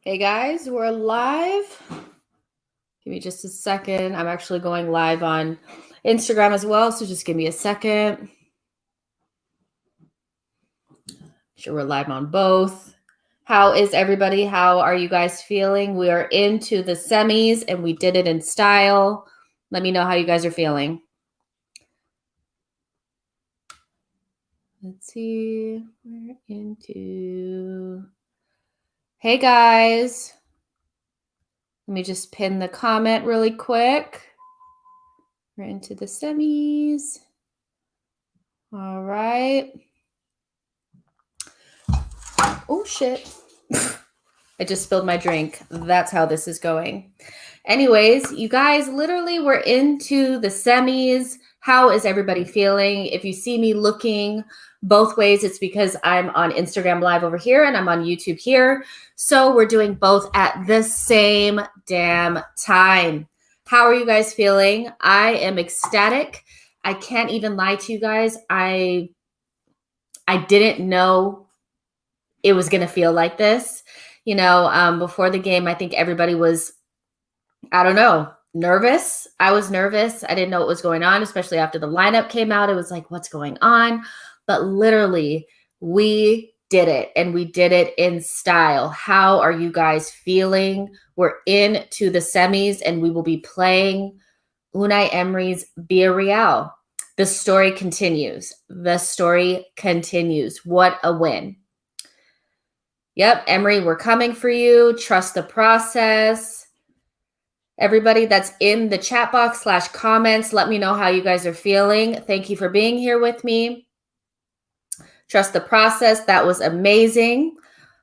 Hey guys, we're live. Give me just a second. I'm actually going live on Instagram as well, so just give me a second. Sure, we're live on both. How is everybody? How are you guys feeling? We are into the semis and we did it in style. Let me know how you guys are feeling. Let's see. We're into. Hey guys. Let me just pin the comment really quick. We're into the semis. All right. Oh, shit. I just spilled my drink. That's how this is going. Anyways, you guys, literally we're into the semis. How is everybody feeling? If you see me looking both ways, it's because I'm on Instagram Live over here and I'm on YouTube here. So we're doing both at the same damn time. How are you guys feeling? I am ecstatic. I can't even lie to you guys. I didn't know it was going to feel like this. Before the game, I think everybody was, I don't know, nervous. I was nervous. I didn't know what was going on, especially after the lineup came out. It was like, what's going on? But literally, we did it, and we did it in style. How are you guys feeling? We're into the semis, and we will be playing Unai Emery's Villarreal. The story continues. The story continues. What a win. Yep, Emery, we're coming for you. Trust the process. Everybody that's in the chat box / comments, let me know how you guys are feeling. Thank you for being here with me. Trust the process. That was amazing.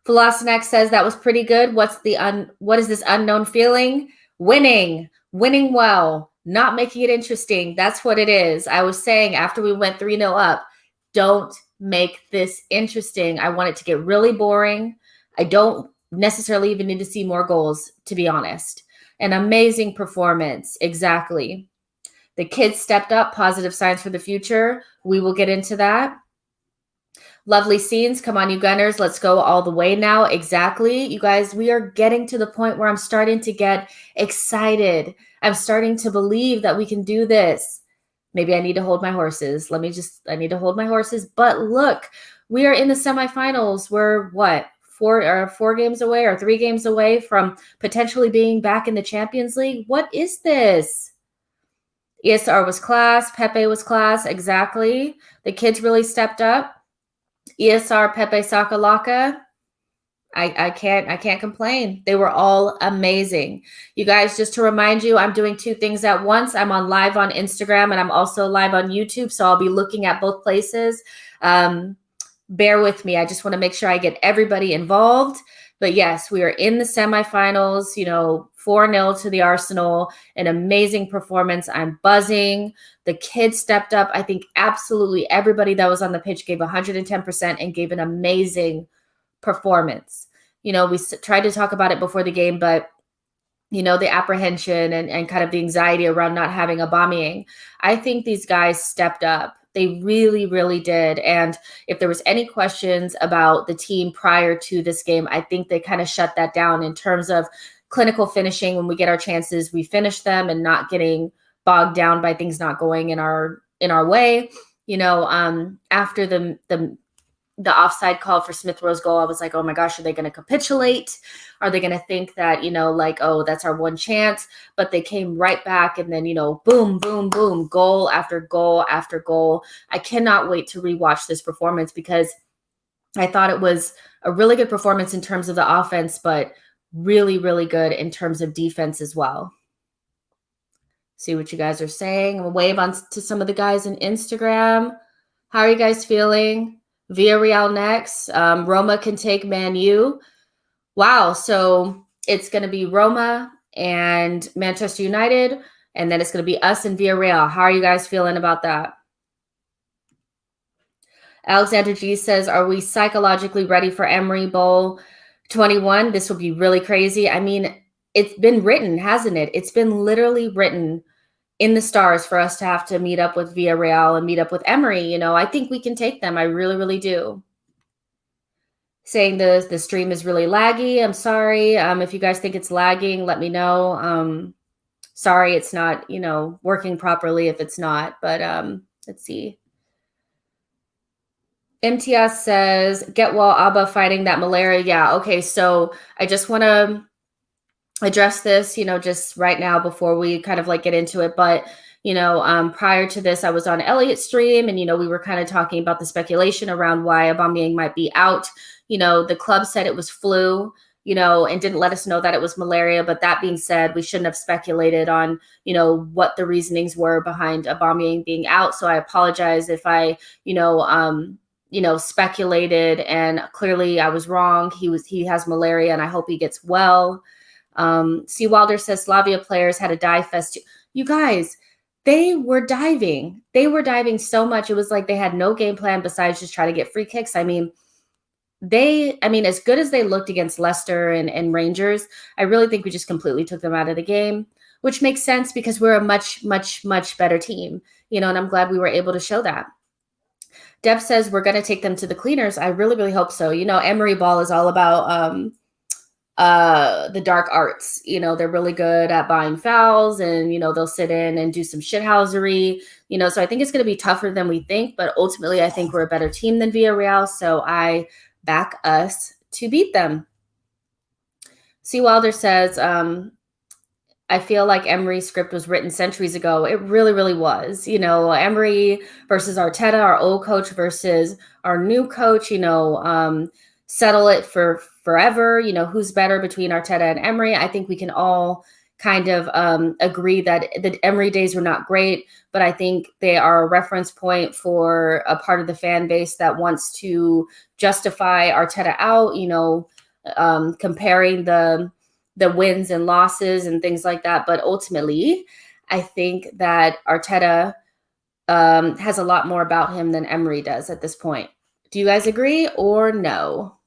Velocinac says that was pretty good. What is this unknown feeling? Winning well, not making it interesting. That's what it is. I was saying after we went 3-0 up, don't make this interesting. I want it to get really boring. I don't necessarily even need to see more goals, to be honest. An amazing performance. Exactly. The kids stepped up. Positive signs for the future. We will get into that. Lovely scenes. Come on, you Gunners. Let's go all the way now. Exactly. You guys, we are getting to the point where I'm starting to get excited. I'm starting to believe that we can do this. Maybe I need to hold my horses. I need to hold my horses. But look, we are in the semifinals. We're what? 4 games away or 3 games away from potentially being back in the Champions League. What is this? ESR was class. Pepe was class. Exactly. The kids really stepped up. ESR, Pepe, Sakalaka. I can't complain. They were all amazing. You guys, just to remind you, I'm doing 2 things at once. I'm on live on Instagram and I'm also live on YouTube. So I'll be looking at both places. Bear with me. I just want to make sure I get everybody involved. But yes, we are in the semifinals, 4-0 to the Arsenal, an amazing performance. I'm buzzing. The kids stepped up. I think absolutely everybody that was on the pitch gave 110% and gave an amazing performance. We tried to talk about it before the game, but the apprehension and kind of the anxiety around not having Aubameyang. I think these guys stepped up. They really, really did. And if there was any questions about the team prior to this game, I think they kind of shut that down in terms of clinical finishing. When we get our chances, we finish them and not getting bogged down by things not going in our way. After the offside call for Smith Rowe's goal, I was like, oh my gosh, are they going to capitulate? Are they going to think that, oh, that's our one chance? But they came right back and then, boom, boom, boom, goal after goal after goal. I cannot wait to rewatch this performance because I thought it was a really good performance in terms of the offense, but really, really good in terms of defense as well. See what you guys are saying. We'll wave on to some of the guys on Instagram. How are you guys feeling? Villarreal next. Roma can take Man U. Wow. So it's going to be Roma and Manchester United, and then it's going to be us and Villarreal. How are you guys feeling about that? Alexander G says, are we psychologically ready for Emery Bowl 21? This will be really crazy. I mean, it's been written, hasn't it? It's been literally written in the stars for us to have to meet up with Villarreal and meet up with Emery. I think we can take them. I really, really do. saying the stream is really laggy. I'm sorry. If you guys think it's lagging, let me know. Sorry, it's not, working properly if it's not, but let's see. MTS says, get well, Abba, fighting that malaria. Yeah, okay, so I just want to address this, just right now before we kind of like get into it. But, prior to this, I was on Elliot's stream and, we were kind of talking about the speculation around why Aubameyang might be out. The club said it was flu, and didn't let us know that it was malaria. But that being said, we shouldn't have speculated on, what the reasonings were behind Aubameyang being out. So I apologize if I, speculated, and clearly I was wrong. He has malaria and I hope he gets well. C. Wilder says Slavia players had a dive fest. You guys, they were diving. They were diving so much. It was like they had no game plan besides just try to get free kicks. I mean, as good as they looked against Leicester and Rangers, I really think we just completely took them out of the game, which makes sense because we're a much, much, much better team, and I'm glad we were able to show that. Deb says we're going to take them to the cleaners. I really, really hope so. Emery Ball is all about the dark arts. They're really good at buying fouls, and they'll sit in and do some shithousery. So I think it's going to be tougher than we think, but ultimately I think we're a better team than Villarreal, so I back us to beat them. C. Wilder says I feel like Emery's script was written centuries ago. It really, really was. Emery versus Arteta, our old coach versus our new coach, settle it for forever. Who's better between Arteta and Emery? I think we can all kind of agree that the Emery days were not great, but I think they are a reference point for a part of the fan base that wants to justify Arteta out, comparing the wins and losses and things like that. But ultimately, I think that Arteta has a lot more about him than Emery does at this point. Do you guys agree or no?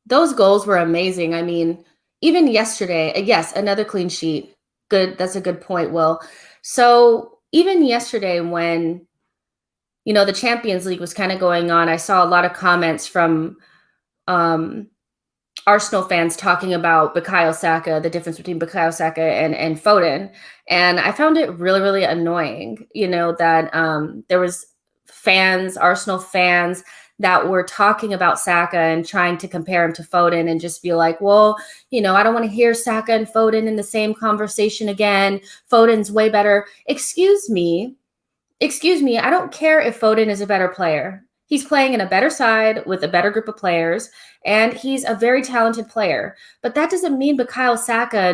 Those goals were amazing. I mean, even yesterday, yes, another clean sheet. Good. That's a good point, Will. So even yesterday when, the Champions League was kind of going on, I saw a lot of comments from Arsenal fans talking about Bukayo Saka, the difference between Bukayo Saka and Foden. And I found it really, really annoying, that there was Arsenal fans that were talking about Saka and trying to compare him to Foden and just be like, well, I don't want to hear Saka and Foden in the same conversation again. Foden's way better. Excuse me. I don't care if Foden is a better player. He's playing in a better side with a better group of players, and he's a very talented player. But that doesn't mean Bukayo Saka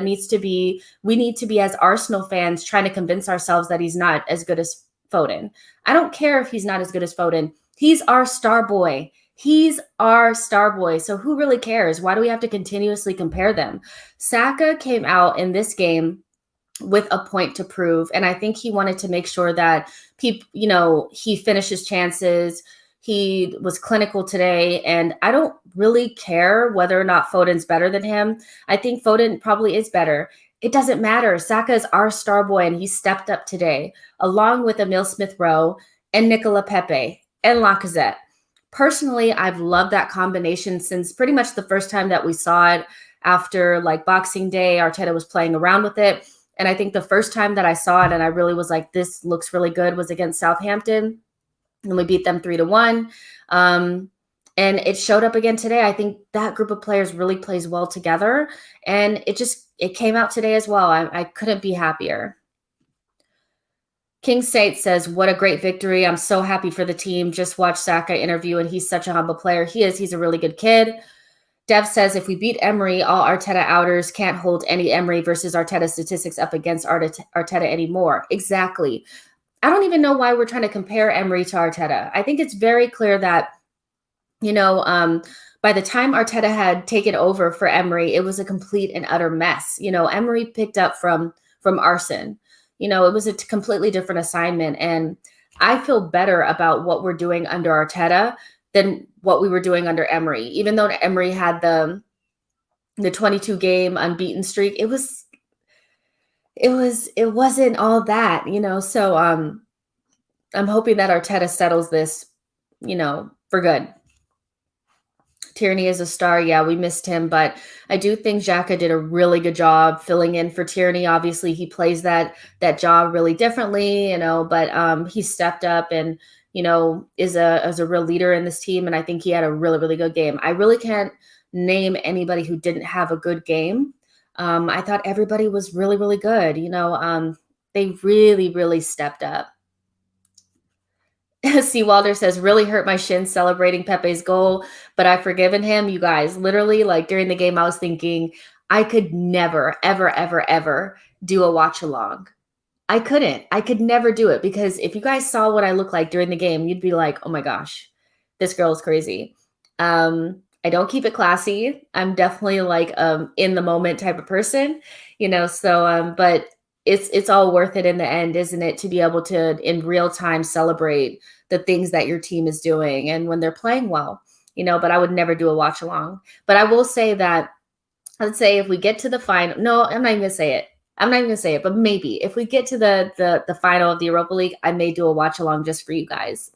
we need to be as Arsenal fans trying to convince ourselves that he's not as good as Foden. I don't care if he's not as good as Foden. He's our star boy. So who really cares? Why do we have to continuously compare them? Saka came out in this game with a point to prove, and I think he wanted to make sure that he finishes chances. He was clinical today, and I don't really care whether or not Foden's better than him. I think Foden probably is better. It doesn't matter. Saka is our star boy, and he stepped up today, along with Emile Smith-Rowe and Nicola Pepe and Lacazette. Personally, I've loved that combination since pretty much the first time that we saw it after Boxing Day. Arteta was playing around with it, and I think the first time that I saw it and I really was like, this looks really good, was against Southampton. And we beat them 3-1. And it showed up again today. I think that group of players really plays well together. And it came out today as well. I couldn't be happier. King Sate says, what a great victory. I'm so happy for the team. Just watched Saka interview, and he's such a humble player. He's a really good kid. Dev says, if we beat Emery, all Arteta outers can't hold any Emery versus Arteta statistics up against Arteta anymore. Exactly. I don't even know why we're trying to compare Emery to Arteta. I think it's very clear that, by the time Arteta had taken over for Emery, it was a complete and utter mess. Emery picked up from Arsene. It was a completely different assignment. And I feel better about what we're doing under Arteta than what we were doing under Emery. Even though Emery had the 22 game unbeaten streak, it wasn't all that, so I'm hoping that Arteta settles this, for good. Tierney is a star. Yeah, we missed him, but I do think Xhaka did a really good job filling in for Tierney. Obviously, he plays that job really differently, but he stepped up and is a real leader in this team, and I think he had a really, really good game. I really can't name anybody who didn't have a good game. I thought everybody was really, really good. They really, really stepped up. C. Walder says, really hurt my shin celebrating Pepe's goal, but I've forgiven him. You guys, literally, like during the game, I was thinking I could never, ever, ever, ever do a watch along. I couldn't. I could never do it because if you guys saw what I look like during the game, you'd be like, oh my gosh, this girl is crazy. I don't keep it classy. I'm definitely like in the moment type of person, but it's all worth it in the end, isn't it? To be able to in real time celebrate the things that your team is doing and when they're playing well, but I would never do a watch along. But I will say that, let's say if we get to the final, no, I'm not even gonna say it. I'm not even gonna say it, but maybe if we get to the final of the Europa League, I may do a watch along just for you guys.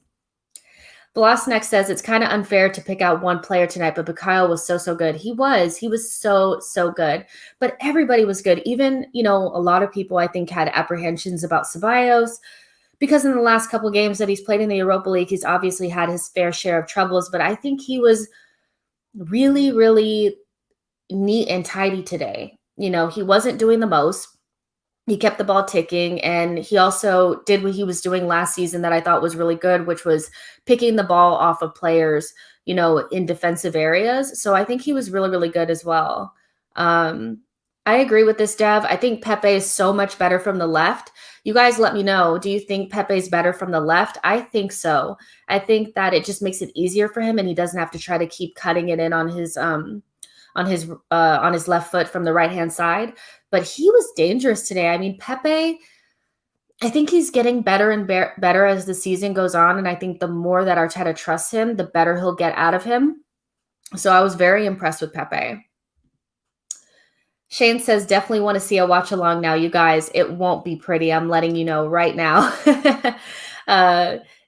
Bloss next says it's kind of unfair to pick out one player tonight, but Bukayo was so good. He was so good, but everybody was good. Even, a lot of people I think had apprehensions about Ceballos because in the last couple games that he's played in the Europa League, he's obviously had his fair share of troubles, but I think he was really, really neat and tidy today. He wasn't doing the most. He kept the ball ticking, and he also did what he was doing last season that I thought was really good, which was picking the ball off of players, in defensive areas. So I think he was really, really good as well. I agree with this, Dev. I think Pepe is so much better from the left. You guys let me know. Do you think Pepe is better from the left? I think so. I think that it just makes it easier for him, and he doesn't have to try to keep cutting it in on his left foot from the right-hand side. But he was dangerous today. I mean, Pepe, I think he's getting better and better as the season goes on. And I think the more that Arteta trusts him, the better he'll get out of him. So I was very impressed with Pepe. Shane says, definitely want to see a watch along now. You guys, it won't be pretty. I'm letting you know right now.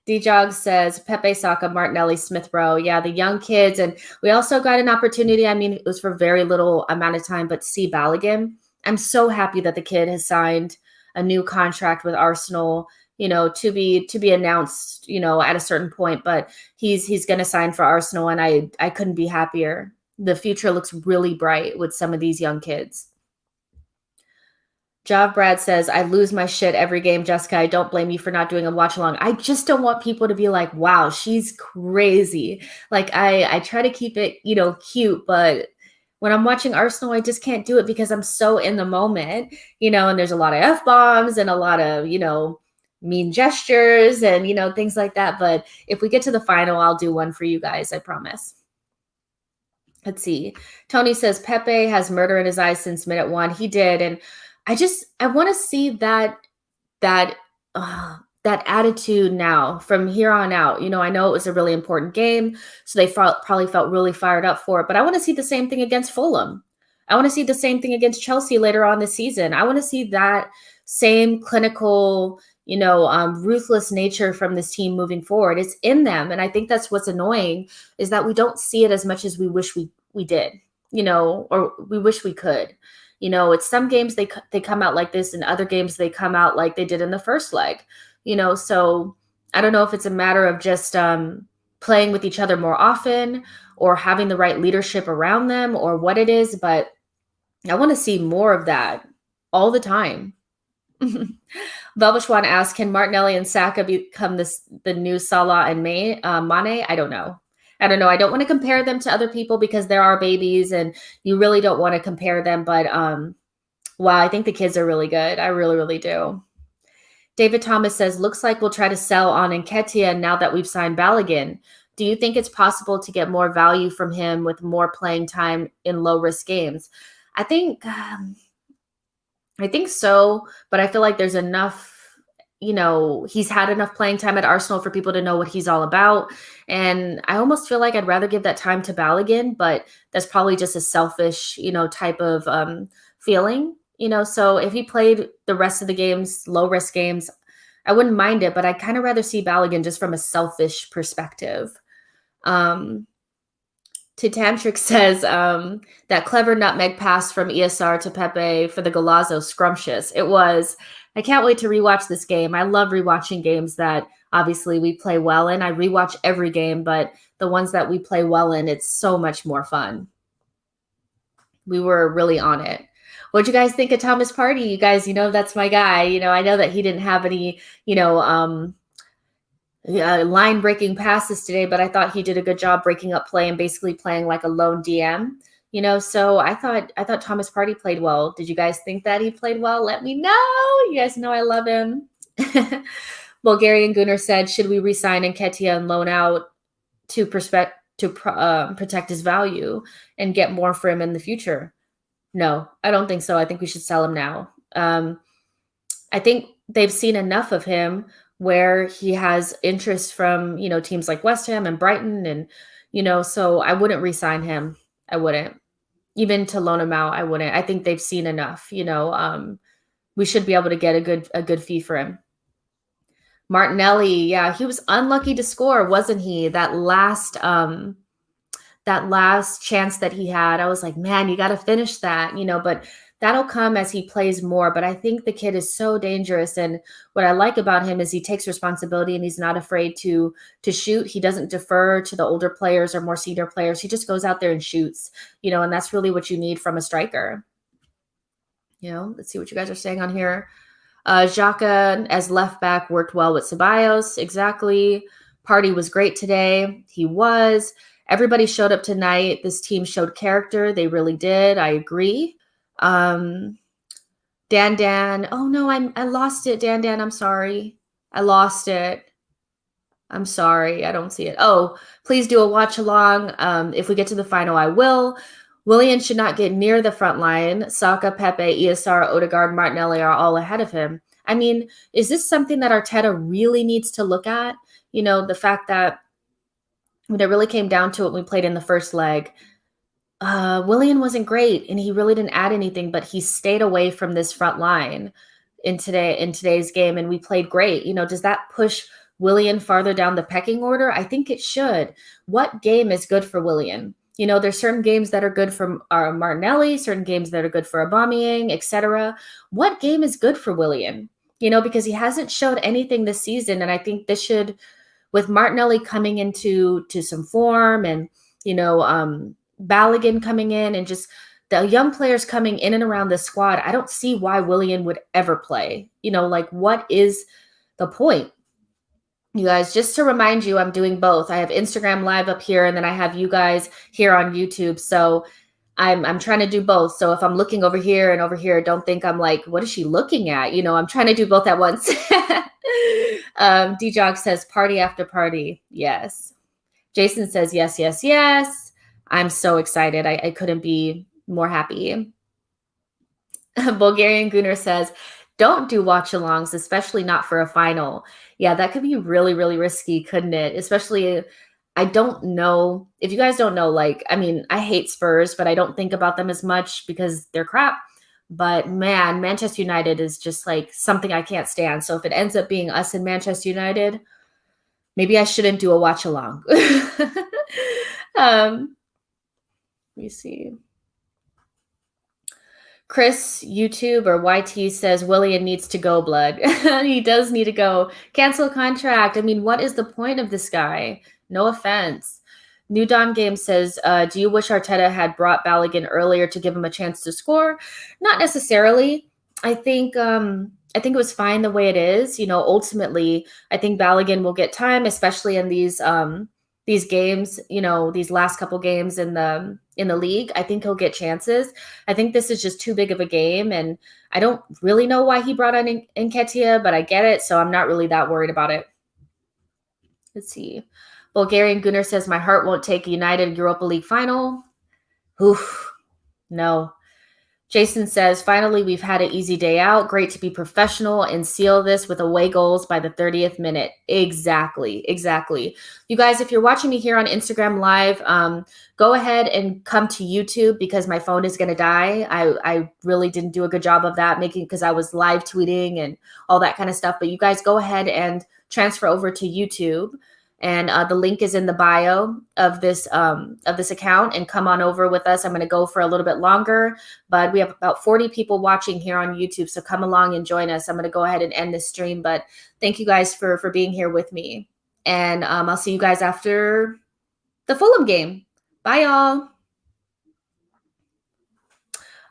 D-Jog says, Pepe, Saka, Martinelli, Smith Rowe. Yeah, the young kids. And we also got an opportunity. I mean, it was for very little amount of time, but see Balogun. I'm so happy that the kid has signed a new contract with Arsenal, to be announced, at a certain point, but he's going to sign for Arsenal. And I couldn't be happier. The future looks really bright with some of these young kids. Jav Brad says, I lose my shit every game, Jessica. I don't blame you for not doing a watch along. I just don't want people to be like, wow, she's crazy. Like I try to keep it, cute, but when I'm watching Arsenal, I just can't do it because I'm so in the moment, and there's a lot of F-bombs and a lot of, mean gestures and, things like that. But if we get to the final, I'll do one for you guys. I promise. Let's see. Tony says, Pepe has murder in his eyes since minute 1. He did. And I want to see that attitude now from here on out. I know it was a really important game, so they probably felt really fired up for it, but I want to see the same thing against Fulham. I want to see the same thing against Chelsea later on this season. I want to see that same clinical, ruthless nature from this team moving forward. It's in them. And I think that's what's annoying is that we don't see it as much as we wish we did, or we wish we could. It's some games they come out like this, and other games they come out like they did in the first leg. So I don't know if it's a matter of just playing with each other more often or having the right leadership around them or what it is, but I want to see more of that all the time. Velvishwan asks, can Martinelli and Saka become the new Salah and Mane? I don't know. I don't want to compare them to other people because there are babies and you really don't want to compare them. But wow, I think the kids are really good. I really, really do. David Thomas says, looks like we'll try to sell on Nketiah now that we've signed Balogun. Do you think it's possible to get more value from him with more playing time in low-risk games? I think so, but I feel like there's enough, he's had enough playing time at Arsenal for people to know what he's all about. And I almost feel like I'd rather give that time to Balogun, but that's probably just a selfish, type of feeling. So if he played the rest of the games, low risk games, I wouldn't mind it, but I'd kind of rather see Balogun just from a selfish perspective. Tantric says that clever nutmeg pass from ESR to Pepe for the Golazo, scrumptious. It was. I can't wait to rewatch this game. I love rewatching games that obviously we play well in. I rewatch every game, but the ones that we play well in, it's so much more fun. We were really on it. What'd you guys think of Thomas Partey? You guys, that's my guy. I know that he didn't have any, line breaking passes today, but I thought he did a good job breaking up play and basically playing like a lone DM. So I thought Thomas Partey played well. Did you guys think that he played well? Let me know. You guys know I love him. Bulgarian Gunnar said, should we resign Nketiah and loan out to protect his value and get more for him in the future? No, I don't think so. I think we should sell him now. I think they've seen enough of him where he has interest from, teams like West Ham and Brighton. And, so I wouldn't re-sign him. I wouldn't. Even to loan him out, I wouldn't. I think they've seen enough, we should be able to get a good fee for him. Martinelli, yeah, he was unlucky to score, wasn't he? That last chance that he had, I was like, man, you got to finish that, but that'll come as he plays more. But I think the kid is so dangerous. And what I like about him is he takes responsibility and he's not afraid to shoot. He doesn't defer to the older players or more senior players. He just goes out there and shoots, and that's really what you need from a striker. Let's see what you guys are saying on here. Xhaka as left back worked well with Ceballos. Exactly. Partey was great today. He was. Everybody showed up tonight. This team showed character. They really did. I agree. Dan. Oh no, I lost it. Dan. I'm sorry. I lost it. I'm sorry. I don't see it. Oh, please do a watch along. If we get to the final, I will. Willian should not get near the front line. Saka, Pepe, ESR, Odegaard, Martinelli are all ahead of him. I mean, is this something that Arteta really needs to look at? The fact that when it really came down to it, we played in the first leg, Willian wasn't great and he really didn't add anything, but he stayed away from this front line in today's game and we played great. Does that push Willian farther down the pecking order? I think it should. What game is good for Willian? There's certain games that are good for Martinelli, certain games that are good for Aubameyang, etc. What game is good for Willian? Because he hasn't showed anything this season. And I think this should, with Martinelli coming into some form and, Balogun coming in and just the young players coming in and around the squad, I don't see why Willian would ever play. What is the point? You guys, just to remind you, I'm doing both. I have Instagram Live up here, and then I have you guys here on YouTube. So I'm trying to do both. So if I'm looking over here and over here, don't think I'm like, what is she looking at? I'm trying to do both at once. D-Jog says, party after party. Yes. Jason says, yes, yes, yes. I'm so excited. I couldn't be more happy. Bulgarian Gunnar says, don't do watch-alongs, especially not for a final. Yeah, that could be really, really risky, couldn't it? Especially, I don't know. If you guys don't know, I hate Spurs, but I don't think about them as much because they're crap. But man, Manchester United is just something I can't stand. So if it ends up being us and Manchester United, maybe I shouldn't do a watch-along. Let me see. Chris, YouTube or YT says Willian needs to go, blood. He does need to go. Cancel contract. I mean, what is the point of this guy? No offense. New Dawn Game says, do you wish Arteta had brought Balogun earlier to give him a chance to score? Not necessarily. I think it was fine the way it is. Ultimately, I think Balogun will get time, especially in these games, these last couple games in the league. I think he'll get chances. I think this is just too big of a game, and I don't really know why he brought on Nketiah, but I get it, so I'm not really that worried about it. Let's see. Bulgarian Gunnar says, my heart won't take a United Europa League final. Oof, no. Jason says, finally, we've had an easy day out. Great to be professional and seal this with away goals by the 30th minute. Exactly. You guys, if you're watching me here on Instagram Live, go ahead and come to YouTube because my phone is going to die. I really didn't do a good job of that, because I was live tweeting and all that kind of stuff. But you guys go ahead and transfer over to YouTube. And the link is in the bio of this account, and come on over with us. I'm going to go for a little bit longer, but we have about 40 people watching here on YouTube. So come along and join us. I'm going to go ahead and end this stream, but thank you guys for being here with me. And I'll see you guys after the Fulham game. Bye, y'all.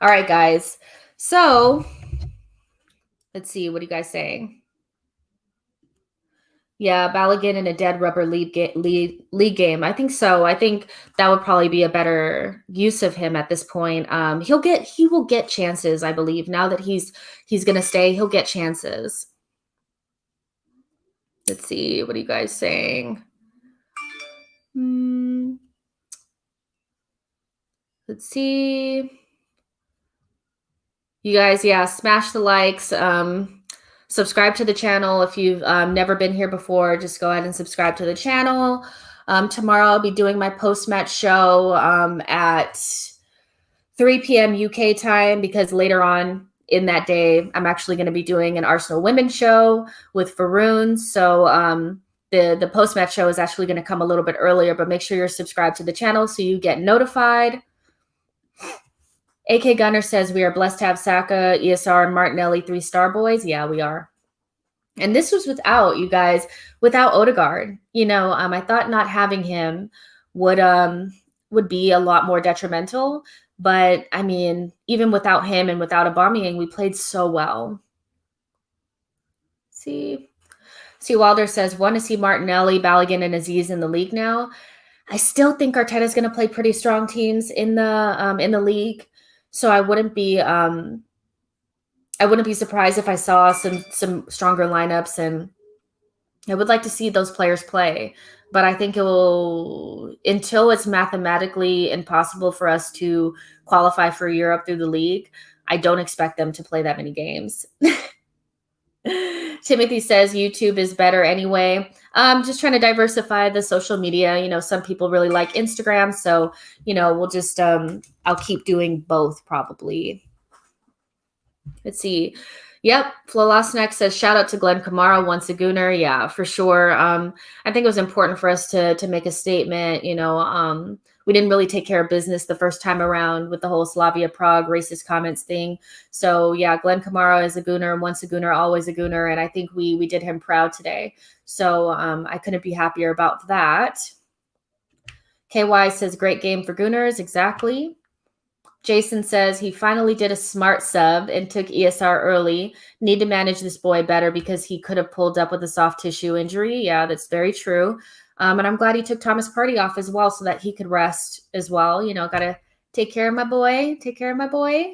All right, guys. So let's see. What are you guys saying? Yeah, Balogun in a dead rubber league game. I think so. I think that would probably be a better use of him at this point. He will get chances, I believe. Now that he's gonna stay, he'll get chances. Let's see. What are you guys saying? Let's see. You guys, yeah, smash the likes. Subscribe to the channel. If you've never been here before, just go ahead and subscribe to the channel. Tomorrow I'll be doing my post-match show at 3 p.m. UK time, because later on in that day, I'm actually going to be doing an Arsenal women's show with Faroon. So the post-match show is actually going to come a little bit earlier, but make sure you're subscribed to the channel so you get notified. AK Gunner says, we are blessed to have Saka, ESR, and Martinelli, 3-star boys. Yeah, we are. And this was without, you guys, without Odegaard. You know, I thought not having him would be a lot more detrimental. But, I mean, even without him and without Aubameyang, we played so well. See, Wilder says, want to see Martinelli, Balogun, and Aziz in the league now. I still think Arteta's going to play pretty strong teams in the league. So I wouldn't be surprised if I saw some stronger lineups, and I would like to see those players play. But I think until it's mathematically impossible for us to qualify for Europe through the league, I don't expect them to play that many games. Timothy says YouTube is better anyway. Just trying to diversify the social media. You know, some people really like Instagram, so you know, we'll just I'll keep doing both probably. Let's see. Yep, Flolosnek says, shout out to Glenn Kamara, once a Gooner. Yeah, for sure. I think it was important for us to make a statement. You know, we didn't really take care of business the first time around with the whole Slavia Prague racist comments thing. So yeah, Glenn Kamara is a Gooner, once a Gooner, always a Gooner, and I think we did him proud today. So I couldn't be happier about that. KY says, great game for Gooners. Exactly. Jason says he finally did a smart sub and took ESR early. Need to manage this boy better because he could have pulled up with a soft tissue injury. Yeah, that's very true. And I'm glad he took Thomas Partey off as well so that he could rest as well. You know, got to take care of my boy. Take care of my boy.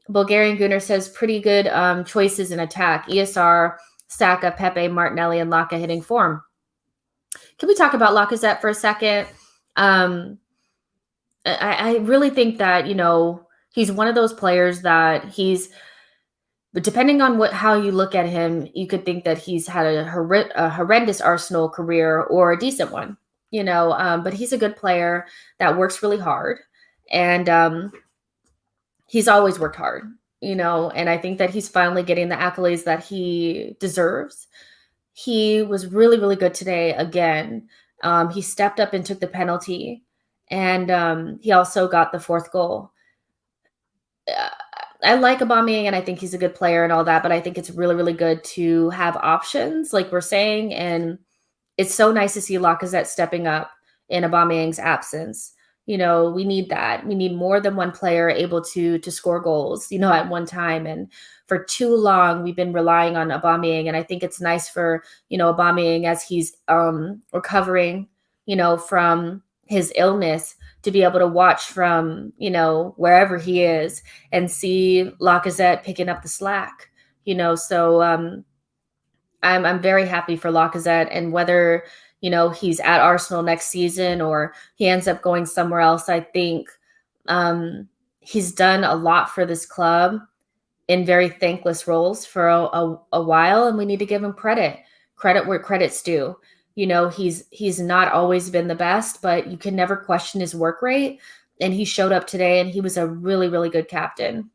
Bulgarian Gooner says pretty good choices in attack. ESR, Saka, Pepe, Martinelli, and Laka hitting form. Can we talk about Lacazette for a second? I really think that, you know, he's one of those players that but depending on how you look at him, you could think that he's had a horrendous Arsenal career or a decent one, you know, but he's a good player that works really hard, and he's always worked hard, you know, and I think that he's finally getting the accolades that he deserves. He was really, really good today again. He stepped up and took the penalty. And he also got the 4th goal. I like Aubameyang, and I think he's a good player and all that, but I think it's really, really good to have options, like we're saying. And it's so nice to see Lacazette stepping up in Aubameyang's absence. You know, we need that. We need more than one player able to score goals, you know, at one time. And for too long, we've been relying on Aubameyang, and I think it's nice for, you know, Aubameyang as he's recovering, you know, from his illness, to be able to watch from, you know, wherever he is and see Lacazette picking up the slack, you know. So I'm very happy for Lacazette, and whether, you know, he's at Arsenal next season or he ends up going somewhere else, I think he's done a lot for this club in very thankless roles for a while, and we need to give him credit where credit's due. You know, he's not always been the best, but you can never question his work rate. And he showed up today, and he was a really, really good captain.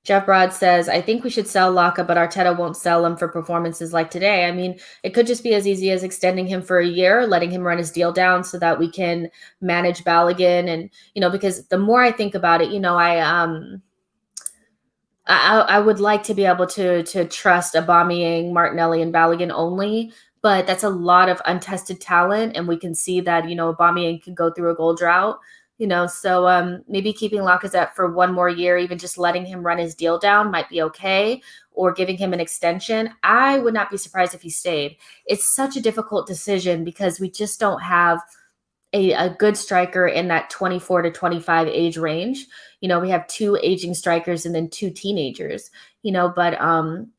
Jeff Broad says, I think we should sell Laka, but Arteta won't sell him for performances like today. I mean, it could just be as easy as extending him for a year, letting him run his deal down so that we can manage Balogun. And, because the more I think about it, I would like to be able to trust Aubameyang, Martinelli, and Balogun only, but that's a lot of untested talent, and we can see that Aubameyang can go through a goal drought. So maybe keeping Lacazette for one more year, even just letting him run his deal down might be okay, or giving him an extension. I would not be surprised if he stayed. It's such a difficult decision because we just don't have a good striker in that 24 to 25 age range. We have 2 aging strikers and then 2 teenagers, but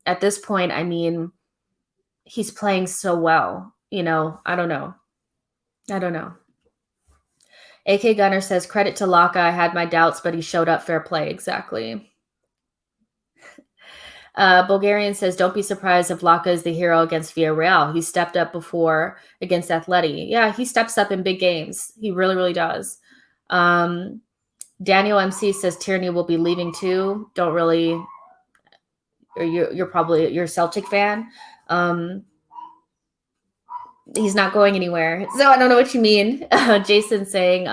at this point, I mean, he's playing so well, I don't know. AK Gunner says, credit to Laka. I had my doubts, but he showed up. Fair play. Exactly. Bulgarian says, don't be surprised if Laka is the hero against Villarreal. He stepped up before against Atleti. Yeah, he steps up in big games. He really, really does. Daniel MC says Tierney will be leaving too. Don't really, or you're a Celtic fan. He's not going anywhere. So I don't know what you mean. Jason saying,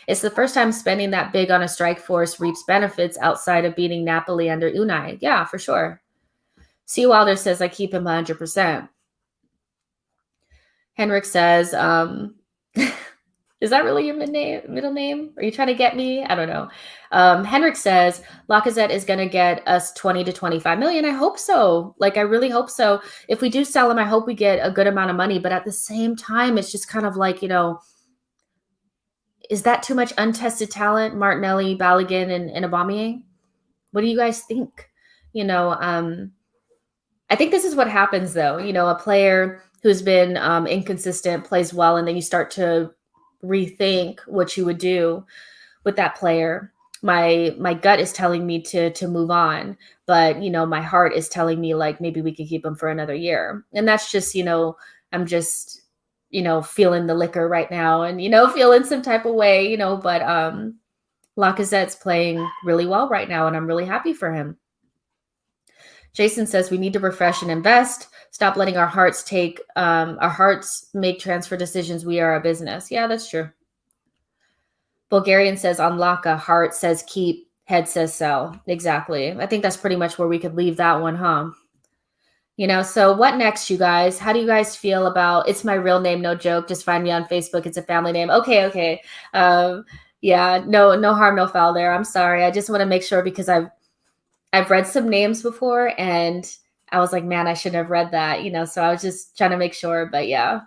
it's the first time spending that big on a strike force reaps benefits outside of beating Napoli under Unai. Yeah, for sure. C. Wilder says, I keep him 100%. Henrik says, is that really your middle name? Are you trying to get me? I don't know. Henrik says, Lacazette is going to get us 20 to 25 million. I hope so. I really hope so. If we do sell him, I hope we get a good amount of money. But at the same time, it's just kind of like, is that too much untested talent? Martinelli, Balogun, and Aubameyang? What do you guys think? I think this is what happens, though. A player who's been inconsistent plays well, and then you start to rethink what you would do with that player. My gut is telling me to move on, but my heart is telling me maybe we could keep him for another year. And that's just I'm just feeling the liquor right now and feeling some type of way, but Lacazette's playing really well right now and I'm really happy for him. Jason says we need to refresh and invest. Stop letting our hearts make transfer decisions. We are a business. Yeah, that's true. Bulgarian says on Laka, heart says keep, head says sell. Exactly. I think that's pretty much where we could leave that one, huh? So what next, you guys? How do you guys feel about, it's my real name, no joke. Just find me on Facebook. It's a family name. Okay. Yeah, no harm, no foul there. I'm sorry. I just want to make sure because I've read some names before and I was like, man, I shouldn't have read that, so I was just trying to make sure, but yeah.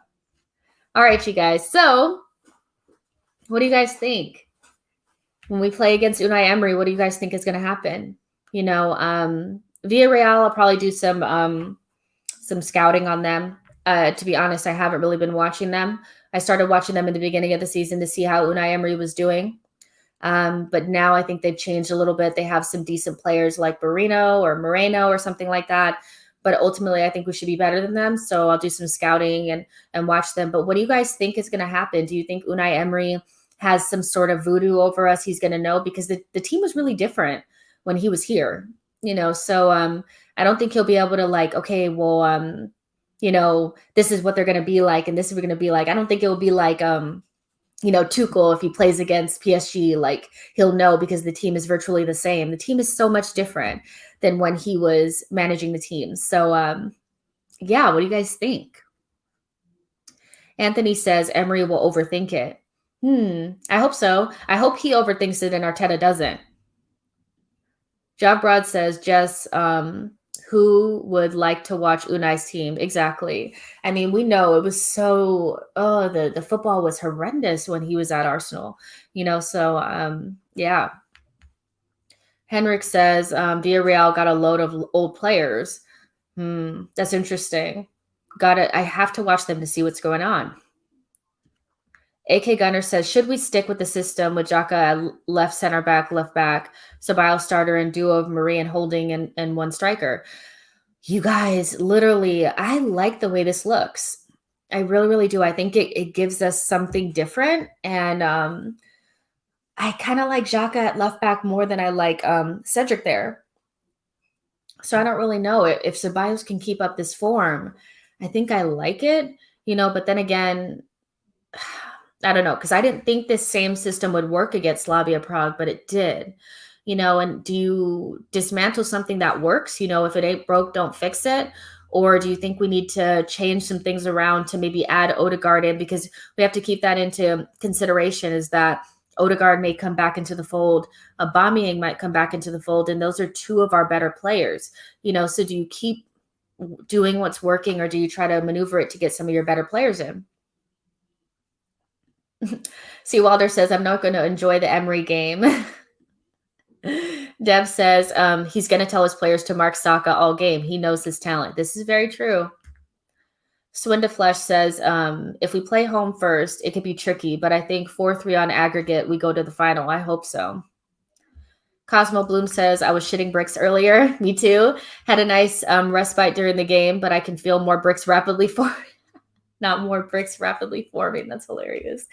All right, you guys. So what do you guys think? When we play against Unai Emery, what do you guys think is going to happen? Villarreal, I'll probably do some scouting on them. To be honest, I haven't really been watching them. I started watching them in the beginning of the season to see how Unai Emery was doing. But now I think they've changed a little bit. They have some decent players like Moreno or something like that. But ultimately, I think we should be better than them. So I'll do some scouting and watch them. But what do you guys think is going to happen? Do you think Unai Emery has some sort of voodoo over us? He's going to know because the team was really different when he was here. So I don't think he'll be able to okay, well, this is what they're going to be like. And this is what we're going to be like. I don't think it will be like, Tuchel, if he plays against PSG, he'll know because the team is virtually the same. The team is so much different than when he was managing the team. So, yeah, what do you guys think? Anthony says Emery will overthink it. I hope so. I hope he overthinks it and Arteta doesn't. Job Broad says, Jess, who would like to watch Unai's team? Exactly. I mean, we know it was so, the football was horrendous when he was at Arsenal, so yeah. Henrik says, Villarreal got a load of old players. That's interesting. I have to watch them to see what's going on. AK Gunner says, should we stick with the system with Xhaka left center back, Ceballos starter and duo of Marie and Holding and one striker? You guys, literally, I like the way this looks. I really, really do. I think it gives us something different. And I kind of like Xhaka at left back more than I like Cedric there. So I don't really know if Ceballos can keep up this form. I think I like it, but then again, I don't know, because I didn't think this same system would work against Slavia Prague, but it did. And do you dismantle something that works? If it ain't broke, don't fix it. Or do you think we need to change some things around to maybe add Odegaard in? Because we have to keep that into consideration, is that Odegaard may come back into the fold. Aubameyang might come back into the fold. And those are two of our better players. So do you keep doing what's working, or do you try to maneuver it to get some of your better players in? See, Walder says, I'm not going to enjoy the Emery game. Deb says he's going to tell his players to mark Saka all game. He knows his talent. This is very true. Swinda Flesh says, if we play home first, it could be tricky, but I think 4-3 on aggregate, we go to the final. I hope so. Cosmo Bloom says, I was shitting bricks earlier. Me too. Had a nice respite during the game, but I can feel more bricks rapidly forming. Not more bricks rapidly forming. That's hilarious.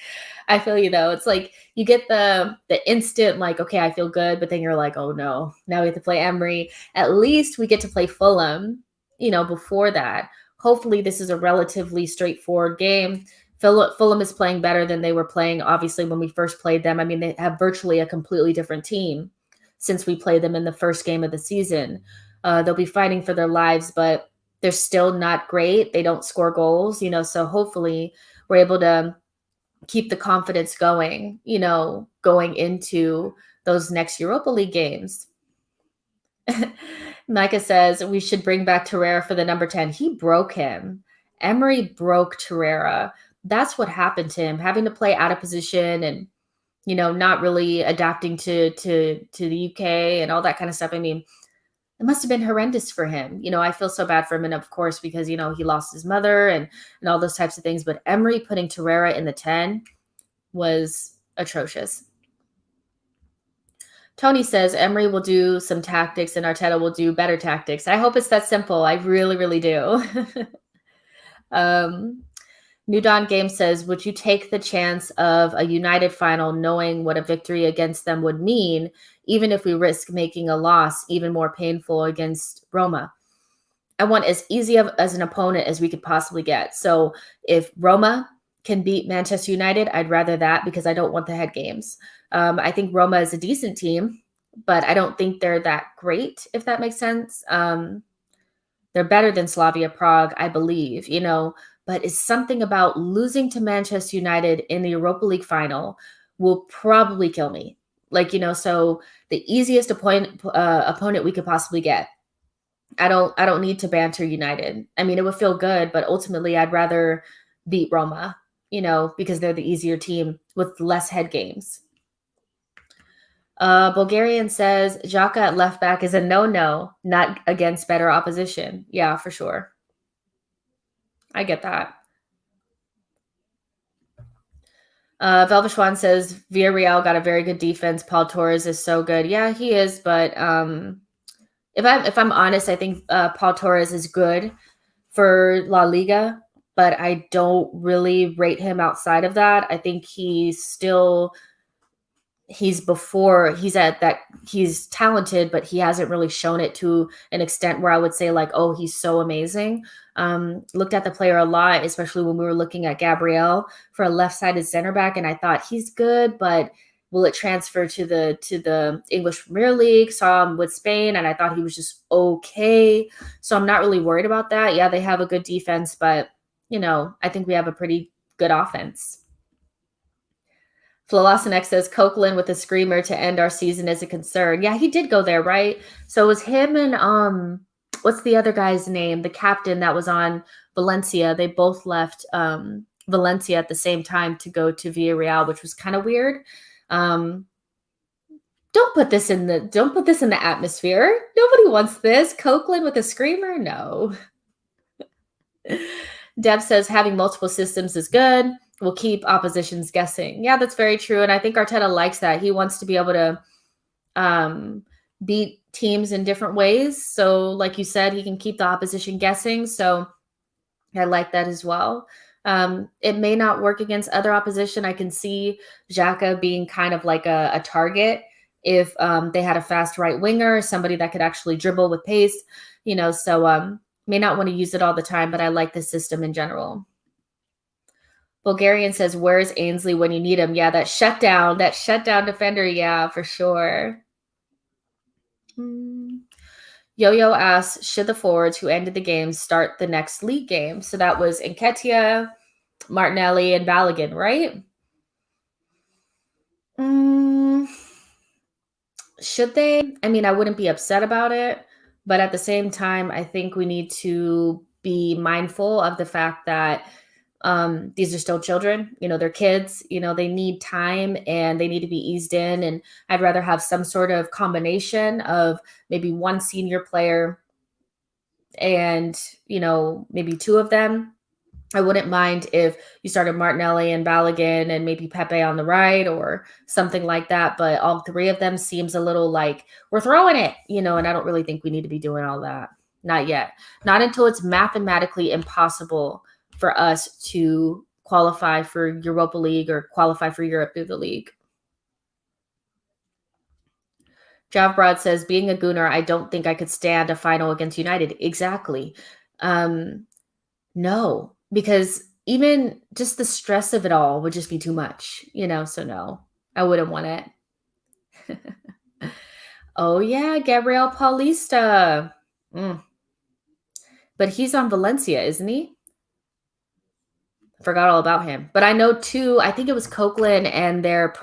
I feel you though. It's like you get the instant like, okay, I feel good, but then you're like, oh no, now we have to play Emery. At least we get to play Fulham, before that. Hopefully this is a relatively straightforward game. Fulham is playing better than they were playing, obviously, when we first played them. I mean, they have virtually a completely different team since we played them in the first game of the season. They'll be fighting for their lives, but they're still not great. They don't score goals, so hopefully we're able to keep the confidence going, going into those next Europa League games. Micah says we should bring back Torreira for the number 10. He broke him. Emery broke Torreira. That's what happened to him, having to play out of position and, not really adapting to the UK and all that kind of stuff. I mean, it must have been horrendous for him. I feel so bad for him. And of course, because, he lost his mother and all those types of things. But Emery putting Torreira in the 10 was atrocious. Tony says Emery will do some tactics and Arteta will do better tactics. I hope it's that simple. I really, really do. New Dawn Game says, would you take the chance of a United final knowing what a victory against them would mean, even if we risk making a loss even more painful against Roma? I want as easy as an opponent as we could possibly get. So if Roma can beat Manchester United, I'd rather that, because I don't want the head games. I think Roma is a decent team, but I don't think they're that great, if that makes sense. They're better than Slavia Prague, I believe, but it's something about losing to Manchester United in the Europa League final will probably kill me. So the easiest opponent we could possibly get. I don't need to banter United. I mean, it would feel good, but ultimately I'd rather beat Roma, because they're the easier team with less head games. Bulgarian says Xhaka at left back is a no, not against better opposition. Yeah, for sure. I get that. Velvishwan says Villarreal got a very good defense. Paul Torres is so good. Yeah, he is. But if I'm honest, I think Paul Torres is good for La Liga, but I don't really rate him outside of that. I think he's talented, but he hasn't really shown it to an extent where I would say like, oh, he's so amazing. Looked at the player a lot, especially when we were looking at Gabriel for a left-sided center back, and I thought he's good, but will it transfer to the English Premier League? Saw him with Spain, and I thought he was just okay. So I'm not really worried about that. Yeah, they have a good defense, but I think we have a pretty good offense. Flolasenek says Coquelin with a screamer to end our season is a concern. Yeah, he did go there, right? So it was him and what's the other guy's name? The captain that was on Valencia. They both left Valencia at the same time to go to Villarreal, which was kind of weird. Don't put this in the atmosphere. Nobody wants this. Coquelin with a screamer? No. Deb says having multiple systems is good. Will keep oppositions guessing. Yeah, that's very true. And I think Arteta likes that. He wants to be able to beat teams in different ways. So like you said, he can keep the opposition guessing. So I like that as well. It may not work against other opposition. I can see Xhaka being kind of like a target if they had a fast right winger, somebody that could actually dribble with pace, so may not want to use it all the time, but I like the system in general. Bulgarian says, where's Ainsley when you need him? Yeah, that shutdown defender. Yeah, for sure. Yo-Yo asks, should the forwards who ended the game start the next league game? So that was Nketiah, Martinelli, and Balogun, right? Should they? I mean, I wouldn't be upset about it, but at the same time, I think we need to be mindful of the fact that these are still children. They're kids. They need time and they need to be eased in. And I'd rather have some sort of combination of maybe one senior player and maybe two of them. I wouldn't mind if you started Martinelli and Balogun and maybe Pepe on the right or something like that. But all three of them seems a little like we're throwing it, and I don't really think we need to be doing all that. Not yet. Not until it's mathematically impossible for us to qualify for Europa League or qualify for Europe through the league. Jav Broad says, being a Gooner, I don't think I could stand a final against United. Exactly. No, because even just the stress of it all would just be too much, so no, I wouldn't want it. Oh, yeah, Gabriel Paulista. But he's on Valencia, isn't he? Forgot all about him. But I know, too, I think it was Coquelin and their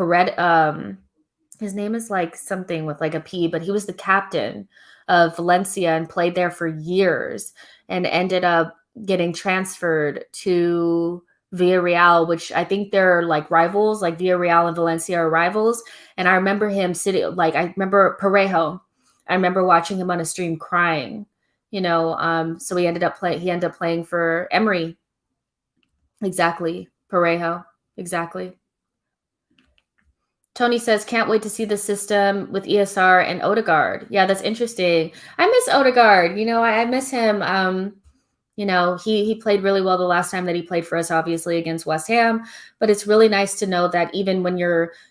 his name is like something with like a P, but he was the captain of Valencia and played there for years and ended up getting transferred to Villarreal, which I think they're like rivals, like Villarreal and Valencia are rivals. And I remember him I remember Parejo. I remember watching him on a stream crying, so he ended up playing for Emery. Exactly. Parejo. Exactly. Tony says, can't wait to see the system with ESR and Odegaard. Yeah, that's interesting. I miss Odegaard. I miss him. He played really well the last time that he played for us, obviously against West Ham. But it's really nice to know that even when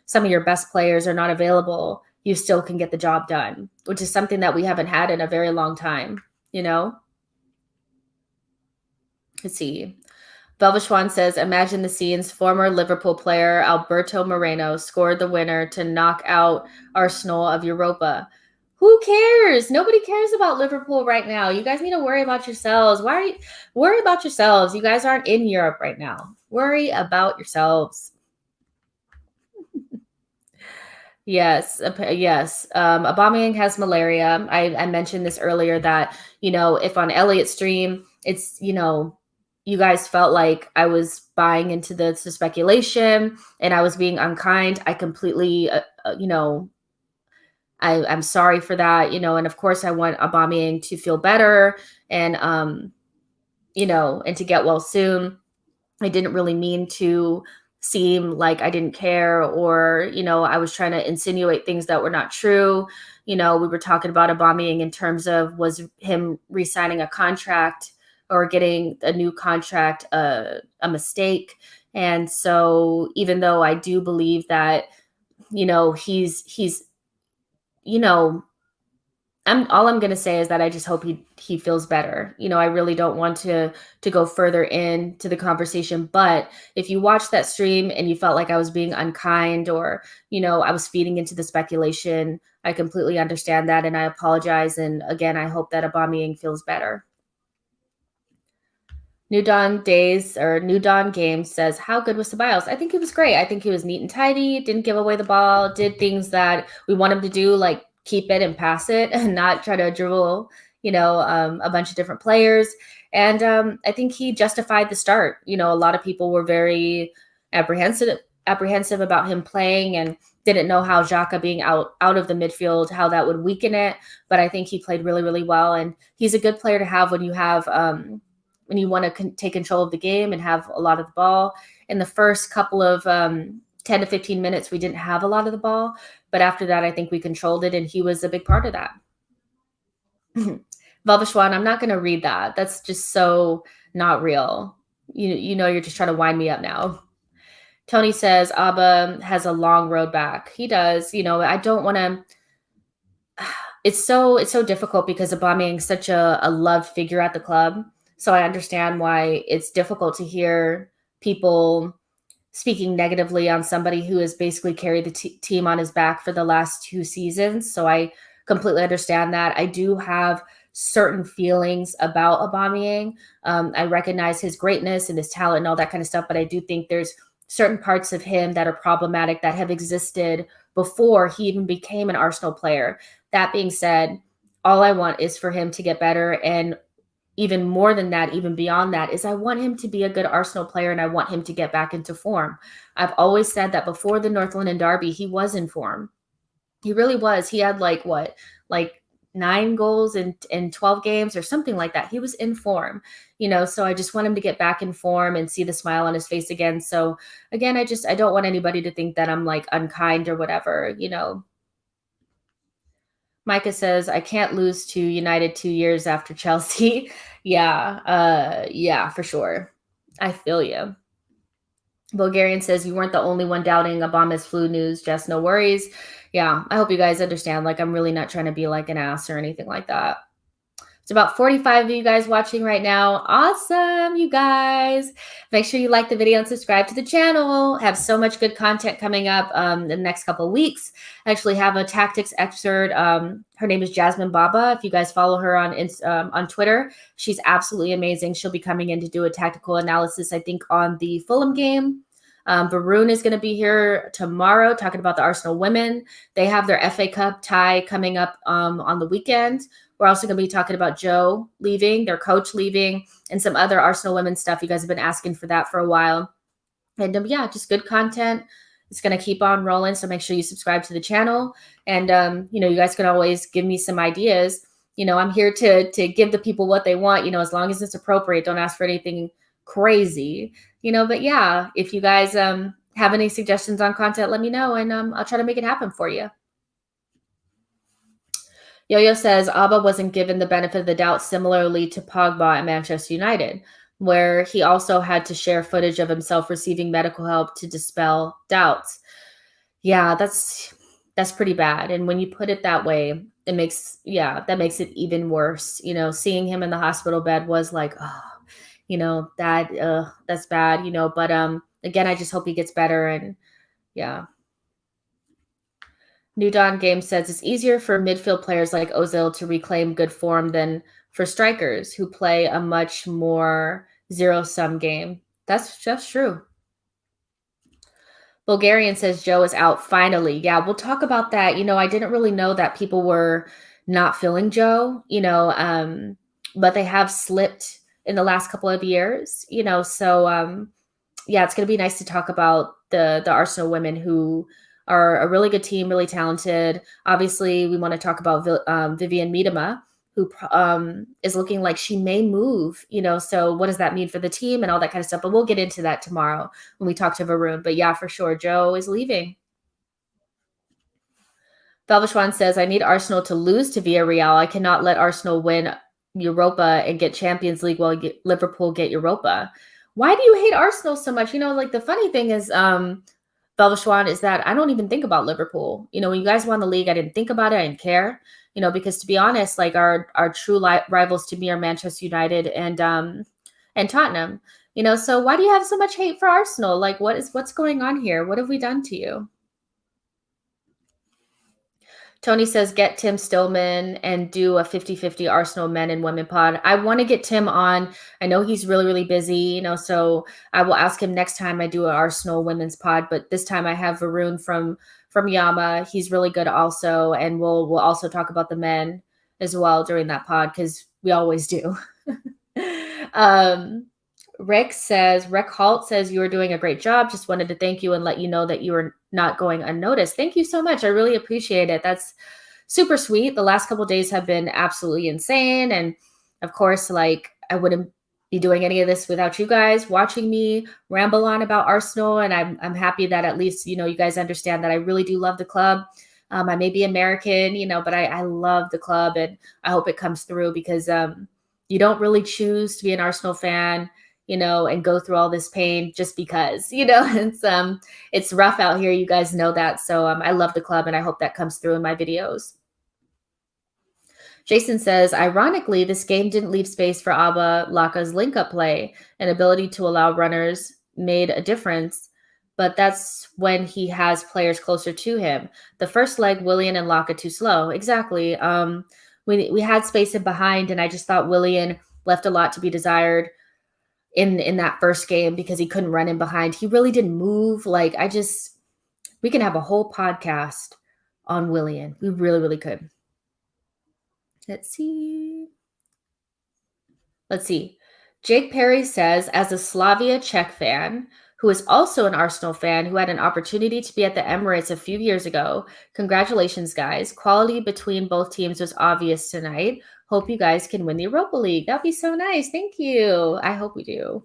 some of your best players are not available, you still can get the job done, which is something that we haven't had in a very long time. Let's see. Belvishwan says, imagine the scenes. Former Liverpool player Alberto Moreno scored the winner to knock out Arsenal of Europa. Who cares? Nobody cares about Liverpool right now. You guys need to worry about yourselves. Worry about yourselves? You guys aren't in Europe right now. Worry about yourselves. Yes, yes. Aubameyang has malaria. I mentioned this earlier that, if on Elliot's stream, it's, you guys felt like I was buying into the speculation and I was being unkind. I completely, I'm sorry for that, and of course I want Aubameyang to feel better and, and to get well soon. I didn't really mean to seem like I didn't care or, I was trying to insinuate things that were not true. We were talking about Aubameyang in terms of was him re-signing a contract or getting a new contract a mistake. And so even though I do believe that, he's all I'm going to say is that I just hope he feels better. I really don't want to go further into the conversation, but if you watched that stream and you felt like I was being unkind or, I was feeding into the speculation, I completely understand that and I apologize. And again, I hope that Aubameyang feels better. New Dawn Games says, how good was Ceballos? I think he was great. I think he was neat and tidy, didn't give away the ball, did things that we want him to do, like keep it and pass it and not try to dribble, a bunch of different players. And I think he justified the start. A lot of people were very apprehensive about him playing and didn't know how Xhaka being out of the midfield, how that would weaken it. But I think he played really, really well. And he's a good player to have when you have when you want to take control of the game and have a lot of the ball. In the first couple of 10 to 15 minutes, we didn't have a lot of the ball. But after that, I think we controlled it, and he was a big part of that. Valvishwan, I'm not going to read that. That's just so not real. You're just trying to wind me up now. Tony says Abba has a long road back. He does. I don't want to. It's so difficult because Aubameyang is such a loved figure at the club. So I understand why it's difficult to hear people speaking negatively on somebody who has basically carried the team on his back for the last 2 seasons. So I completely understand that. I do have certain feelings about Aubameyang. I recognize his greatness and his talent and all that kind of stuff, but I do think there's certain parts of him that are problematic that have existed before he even became an Arsenal player. That being said, all I want is for him to get better, and even more than that, even beyond that, is I want him to be a good Arsenal player and I want him to get back into form. I've always said that before the North London Derby, he was in form. He really was. He had like 9 goals in 12 games or something like that. He was in form, so I just want him to get back in form and see the smile on his face again. So again, I don't want anybody to think that I'm like unkind or whatever. Micah says, I can't lose to United 2 years after Chelsea. Yeah, for sure. I feel you. Bulgarian says, you weren't the only one doubting Obama's flu news, Jess. No worries. Yeah, I hope you guys understand. Like, I'm really not trying to be like an ass or anything like that. It's about 45 of you guys watching right now. Awesome, you guys. Make sure you like the video and subscribe to the channel. Have so much good content coming up in the next couple of weeks. I actually have a tactics expert. Her name is Jasmine Baba. If you guys follow her on Twitter, she's absolutely amazing. She'll be coming in to do a tactical analysis, I think, on the Fulham game. Varun is going to be here tomorrow talking about the Arsenal women. They have their FA Cup tie coming up on the weekend. We're also going to be talking about Joe leaving, their coach leaving, and some other Arsenal women's stuff. You guys have been asking for that for a while. And yeah, just good content. It's going to keep on rolling. So make sure you subscribe to the channel. And, you guys can always give me some ideas. I'm here to give the people what they want, as long as it's appropriate. Don't ask for anything crazy, but yeah, if you guys have any suggestions on content, let me know, and I'll try to make it happen for you. Yo-Yo says Abba wasn't given the benefit of the doubt similarly to Pogba at Manchester United, where he also had to share footage of himself receiving medical help to dispel doubts. Yeah, that's pretty bad. And when you put it that way, that makes it even worse. Seeing him in the hospital bed was like, that's bad, but again, I just hope he gets better. And yeah. New Dawn Game says it's easier for midfield players like Ozil to reclaim good form than for strikers who play a much more zero-sum game. That's just true. Bulgarian says Joe is out finally. Yeah, we'll talk about that. I didn't really know that people were not feeling Joe, but they have slipped in the last couple of years, so yeah, it's going to be nice to talk about the Arsenal women who are a really good team, really talented. Obviously, we want to talk about Vivian Miedema, who is looking like she may move, so what does that mean for the team and all that kind of stuff? But we'll get into that tomorrow when we talk to Varun. But yeah, for sure, Joe is leaving. Velvishwan says, I need Arsenal to lose to Villarreal. I cannot let Arsenal win Europa and get Champions League while Liverpool get Europa. Why do you hate Arsenal so much? Like the funny thing is, Velvishwan, is that I don't even think about Liverpool. When you guys won the league, I didn't think about it. I didn't care, because to be honest, like our true rivals to me are Manchester United and Tottenham, so why do you have so much hate for Arsenal? Like what's going on here? What have we done to you? Tony says, get Tim Stillman and do a 50-50 Arsenal men and women pod. I want to get Tim on. I know he's really, really busy, so I will ask him next time I do an Arsenal women's pod. But this time I have Varun from Yama. He's really good also. And we'll also talk about the men as well during that pod because we always do. Rick Halt says, you are doing a great job. Just wanted to thank you and let you know that you are not going unnoticed. Thank you so much. I really appreciate it. That's super sweet. The last couple of days have been absolutely insane. And of course, like I wouldn't be doing any of this without you guys watching me ramble on about Arsenal. And I'm happy that at least, you guys understand that I really do love the club. I may be American, but I love the club and I hope it comes through because you don't really choose to be an Arsenal fan. and go through all this pain just because, it's rough out here. You guys know that. So I love the club, and I hope that comes through in my videos. Jason says, ironically, this game didn't leave space for Abba Laka's link-up play. An ability to allow runners made a difference, but that's when he has players closer to him. The first leg, Willian and Laka too slow. Exactly. We had space in behind, and I just thought Willian left a lot to be desired in that first game because he couldn't run in behind. He really didn't move. We can have a whole podcast on Willian. We really, really could. Let's see. Jake Perry says, as a Slavia Czech fan, who is also an Arsenal fan who had an opportunity to be at the Emirates a few years ago, congratulations, guys. Quality between both teams was obvious tonight. Hope you guys can win the Europa League. That'd be so nice. Thank you. I hope we do.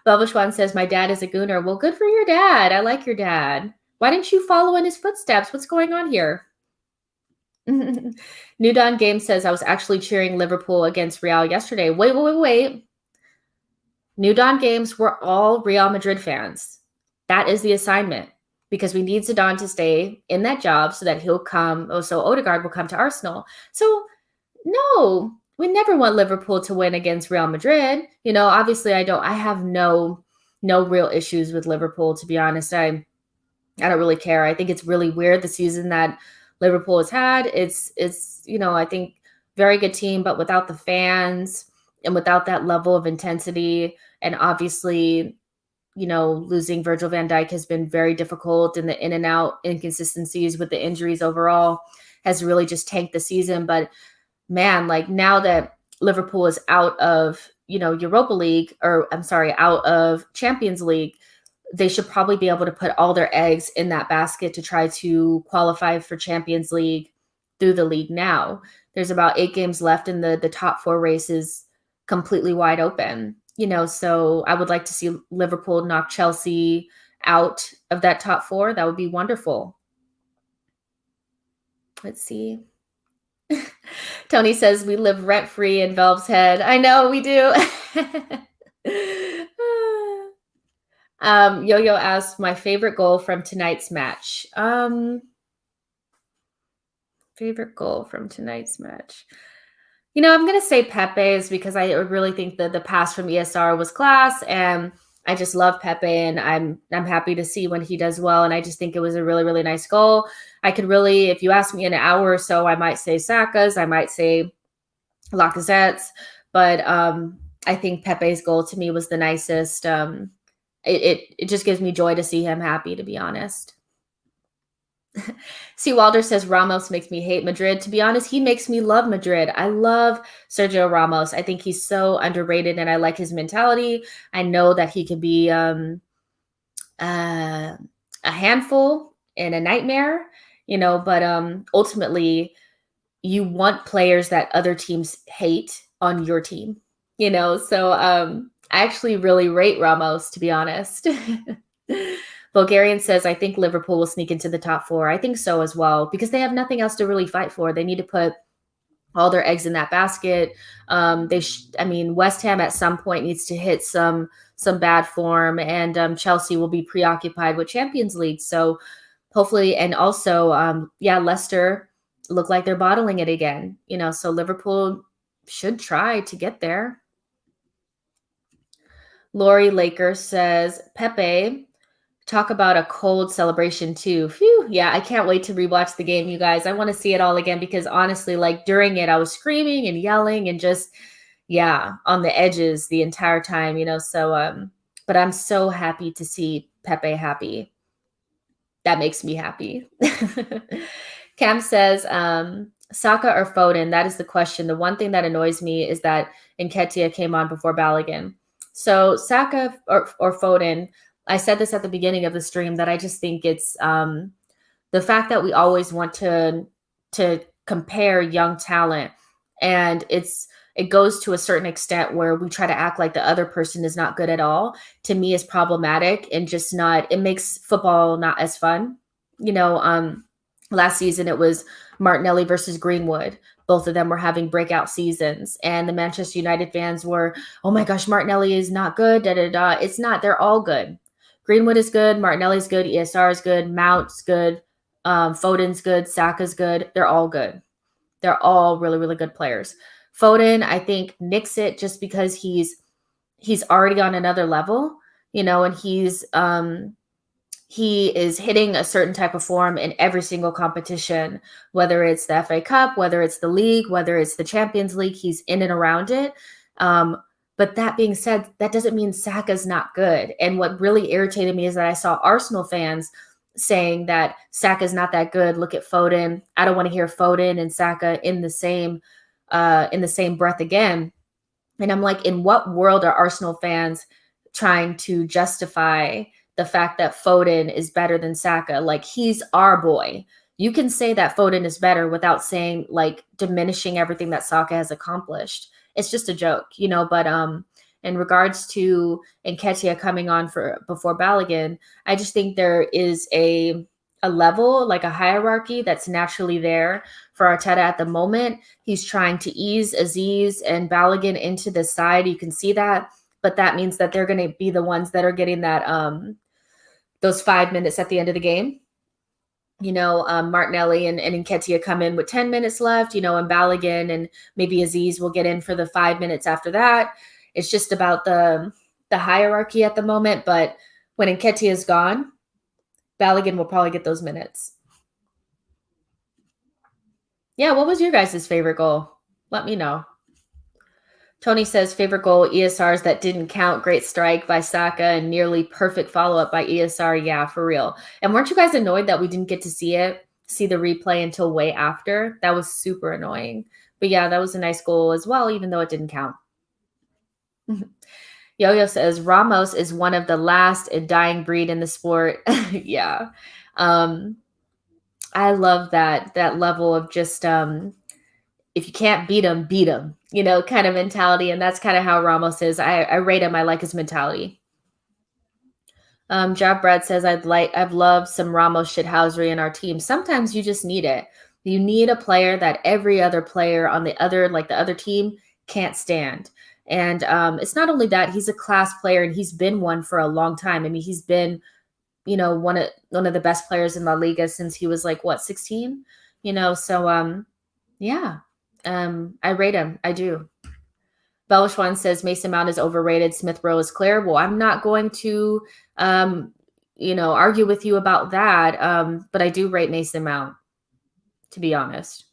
Babashwan says, my dad is a Gooner. Well, good for your dad. I like your dad. Why didn't you follow in his footsteps? What's going on here? New Dawn Game says, I was actually cheering Liverpool against Real yesterday. Wait. New Dawn Games, we're all Real Madrid fans. That is the assignment, because we need Zidane to stay in that job so that he'll come. So Odegaard will come to Arsenal. So no, we never want Liverpool to win against Real Madrid. Obviously I have no real issues with Liverpool, to be honest. I don't really care. I think it's really weird the season that Liverpool has had. It's I think very good team, but without the fans and without that level of intensity, and obviously, losing Virgil van Dijk has been very difficult, and the in and out inconsistencies with the injuries overall has really just tanked the season. But man, now that Liverpool is out of, Europa League, or I'm sorry, out of Champions League, they should probably be able to put all their eggs in that basket to try to qualify for Champions League through the league now. There's about 8 games left, and the top 4 races completely wide open. So I would like to see Liverpool knock Chelsea out of that top 4. That would be wonderful. Let's see. Tony says, we live rent-free in Velve's head. I know we do. Yo-Yo asks, my favorite goal from tonight's match. Favorite goal from tonight's match. I'm going to say Pepe's, because I really think that the pass from ESR was class, and I just love Pepe, and I'm happy to see when he does well, and I just think it was a really, really nice goal. I could really, if you ask me in an hour or so, I might say Saka's, I might say Lacazette's, but I think Pepe's goal to me was the nicest. It just gives me joy to see him happy, to be honest. C. Walder says, Ramos makes me hate Madrid. To be honest, he makes me love Madrid. I love Sergio Ramos. I think he's so underrated, and I like his mentality. I know that he can be a handful and a nightmare, but ultimately you want players that other teams hate on your team, so I actually really rate Ramos, to be honest. Bulgarian says, I think Liverpool will sneak into the top 4. I think so as well, because they have nothing else to really fight for. They need to put all their eggs in that basket. West Ham at some point needs to hit some bad form, and Chelsea will be preoccupied with Champions League. So hopefully, and also, Leicester look like they're bottling it again. So Liverpool should try to get there. Lori Laker says, Pepe, talk about a cold celebration too. Phew. Yeah, I can't wait to rewatch the game, you guys. I want to see it all again, because honestly, during it, I was screaming and yelling and just, on the edges the entire time, so, but I'm so happy to see Pepe happy. That makes me happy. Cam says, Saka or Foden? That is the question. The one thing that annoys me is that Nketiah came on before Balogun. So Saka or Foden, I said this at the beginning of the stream, that I just think it's the fact that we always want to compare young talent, and it goes to a certain extent where we try to act like the other person is not good at all, to me is problematic, and just not, it makes football not as fun. Last season it was Martinelli versus Greenwood, both of them were having breakout seasons. And the Manchester United fans were, oh my gosh, Martinelli is not good, da da da. It's not. They're all good. Greenwood is good. Martinelli's good. ESR is good. Mount's good. Foden's good. Saka's good. They're all good. They're all really, really good players. Foden, I think, nicks it just because he's already on another level, and he is hitting a certain type of form in every single competition, whether it's the FA Cup, whether it's the league, whether it's the Champions League, he's in and around it. But that being said, that doesn't mean Saka's not good. And what really irritated me is that I saw Arsenal fans saying that Saka's not that good. Look at Foden. I don't want to hear Foden and Saka in the same breath again. And I'm like, in what world are Arsenal fans trying to justify the fact that Foden is better than Saka? Like, he's our boy. You can say that Foden is better without saying, like, diminishing everything that Saka has accomplished. It's just a joke, but in regards to Nketiah coming on before Balogun, I just think there is a level, like a hierarchy that's naturally there for Arteta at the moment. He's trying to ease Aziz and Balogun into the side. You can see that, but that means that they're going to be the ones that are getting that those 5 minutes at the end of the game. Martinelli and Nketiah come in with 10 minutes left, and Balogun and maybe Aziz will get in for the 5 minutes after that. It's just about the hierarchy at the moment. But when Nketiah is gone, Balogun will probably get those minutes. Yeah, what was your guys' favorite goal? Let me know. Tony says favorite goal, ESRs that didn't count. Great strike by Saka and nearly perfect follow-up by ESR. Yeah, for real. And weren't you guys annoyed that we didn't get to see the replay until way after? That was super annoying. But yeah, that was a nice goal as well, even though it didn't count. Yo-Yo says Ramos is one of the last and dying breed in the sport. Yeah. I love that level of just if you can't beat him, kind of mentality. And that's kind of how Ramos is. I rate him. I like his mentality. Job Brad says I've loved some Ramos shithousery in our team. Sometimes you just need it. You need a player that every other player on the other team can't stand. And it's not only that, he's a class player and he's been one for a long time. I mean, he's been, one of the best players in La Liga since he was 16, so yeah. I rate him. I do. Bellish One says Mason Mount is overrated. Smith Rowe is clear. Well, I'm not going to, argue with you about that. But I do rate Mason Mount, to be honest.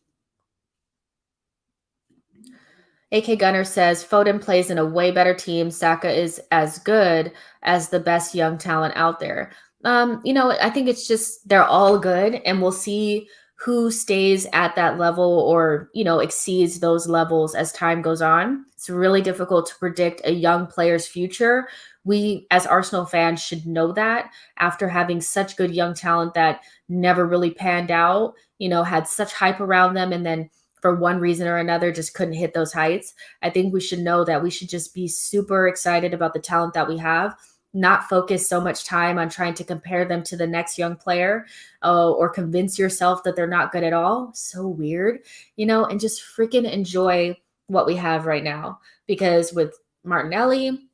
AK Gunner says Foden plays in a way better team. Saka is as good as the best young talent out there. I think it's just they're all good, and we'll see who stays at that level or, exceeds those levels as time goes on. It's really difficult to predict a young player's future. We, as Arsenal fans, should know that after having such good young talent that never really panned out, had such hype around them, and then for one reason or another just couldn't hit those heights. I think we should know that we should just be super excited about the talent that we have, not focus so much time on trying to compare them to the next young player or convince yourself that they're not good at all. So weird, and just freaking enjoy what we have right now. Because with Martinelli,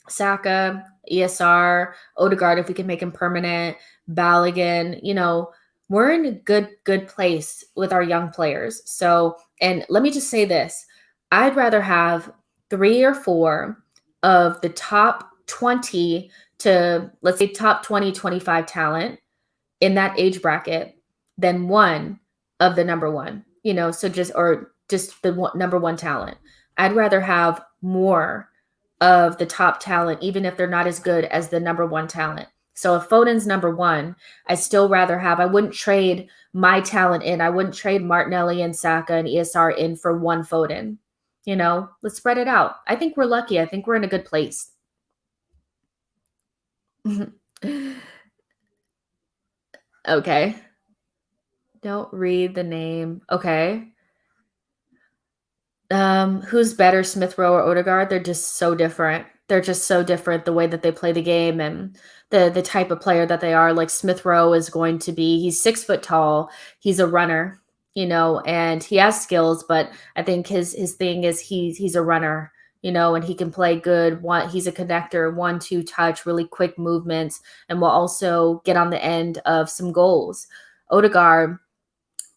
Saka, ESR, Odegaard, if we can make him permanent, Balogun, we're in a good place with our young players. So, and let me just say this, I'd rather have 3 or 4 of the top 20 to, let's say, top 20, 25 talent in that age bracket than one of the number one, so just the number one talent. I'd rather have more of the top talent, even if they're not as good as the number one talent. So if Foden's number one, I still rather have, I wouldn't trade my talent in. I wouldn't trade Martinelli and Saka and ESR in for one Foden. Let's spread it out. I think we're lucky. I think we're in a good place. Okay. Don't read the name. Okay. Who's better, Smith Rowe or Odegaard? They're just so different. They're just so different, the way that they play the game and the type of player that they are. Like Smith Rowe is going to be, he's 6 foot tall. He's a runner. and he has skills, but I think his thing is he's a runner, and he can play good. He's a connector, 1-2 touch, really quick movements, and will also get on the end of some goals. Odegaard,